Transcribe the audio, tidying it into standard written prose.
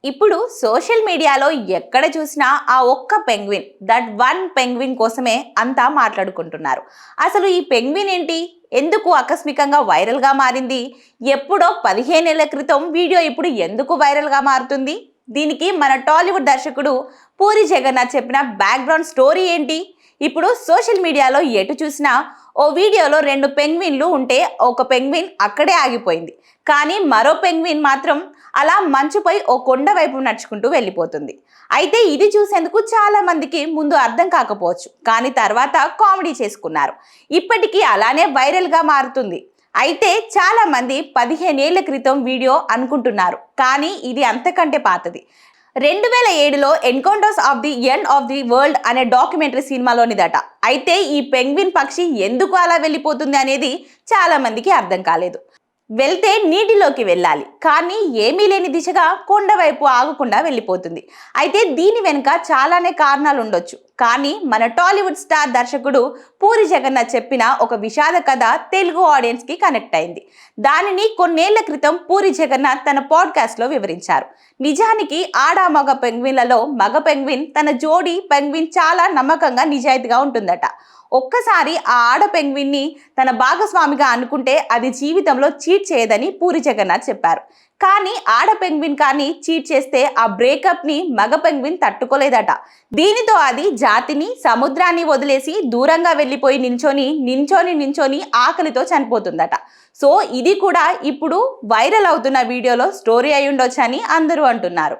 ఇప్పుడు సోషల్ మీడియాలో ఎక్కడ చూసినా ఆ ఒక్క పెంగ్విన్, దట్ వన్ పెంగ్విన్ కోసమే అంతా మాట్లాడుకుంటున్నారు. అసలు ఈ పెంగ్విన్ ఏంటి, ఎందుకు ఆకస్మికంగా వైరల్గా మారింది, ఎప్పుడో 15 ఏళ్ల క్రితం వీడియో ఇప్పుడు ఎందుకు వైరల్గా మారుతుంది, దీనికి మన టాలీవుడ్ దర్శకుడు పూరి జగన్నాథ్ చెప్పిన బ్యాక్గ్రౌండ్ స్టోరీ ఏంటి. ఇప్పుడు సోషల్ మీడియాలో ఎటు చూసినా ఓ వీడియోలో 2 పెంగ్విన్లు ఉంటే ఒక పెంగ్విన్ అక్కడే ఆగిపోయింది, కానీ మరో పెంగ్విన్ మాత్రం అలా మంచుపై ఓ కొండ వైపు నడుచుకుంటూ వెళ్ళిపోతుంది. అయితే ఇది చూసేందుకు చాలా మందికి ముందు అర్థం కాకపోవచ్చు, కానీ తర్వాత కామెడీ చేసుకున్నారు. ఇప్పటికీ అలానే వైరల్గా మారుతుంది. అయితే చాలా మంది 15 ఏళ్ల క్రితం వీడియో అనుకుంటున్నారు, కానీ ఇది అంతకంటే పాతది. 2007లో encounters of the end of the world అనే డాక్యుమెంటరీ సినిమాలోనిదట. అయితే ఈ పెంగ్విన్ పక్షి ఎందుకు అలా వెళ్ళిపోతుంది అనేది చాలా మందికి అర్థం కాలేదు. వెళ్తే నీటిలోకి వెళ్ళాలి, కానీ ఏమీ లేని దిశగా కొండ వైపు ఆగకుండా వెళ్ళిపోతుంది. అయితే దీని వెనుక చాలానే కారణాలు ఉండొచ్చు, కానీ మన టాలీవుడ్ స్టార్ దర్శకుడు పూరి జగన్నాథ్ చెప్పిన ఒక విషాద కథ తెలుగు ఆడియన్స్ కి కనెక్ట్ అయింది. దానిని కొన్నేళ్ల క్రితం పూరి జగన్నాథ్ తన పాడ్కాస్ట్ లో వివరించారు. నిజానికి ఆడ మగ పెంగ్విన్లలో మగ పెంగ్విన్ తన జోడీ పెంగ్విన్ చాలా నమ్మకంగా నిజాయితీగా ఉంటుందట. ఒక్కసారి ఆ ఆడ పెంగ్విన్ని తన భాగస్వామిగా అనుకుంటే అది జీవితంలో చీట్ చేయదని పూరి జగన్నాథ్ చెప్పారు. కానీ ఆడ పెంగ్విన్ కానీ చీట్ చేస్తే ఆ బ్రేకప్ ని మగ పెంగ్విన్ తట్టుకోలేదట. దీనితో అది జాతిని సముద్రాన్ని వదిలేసి దూరంగా వెళ్ళిపోయి నించొని ఆకలితో చనిపోతుందట. సో ఇది కూడా ఇప్పుడు వైరల్ అవుతున్న వీడియోలో స్టోరీ అయి ఉండొచ్చని అందరూ అంటున్నారు.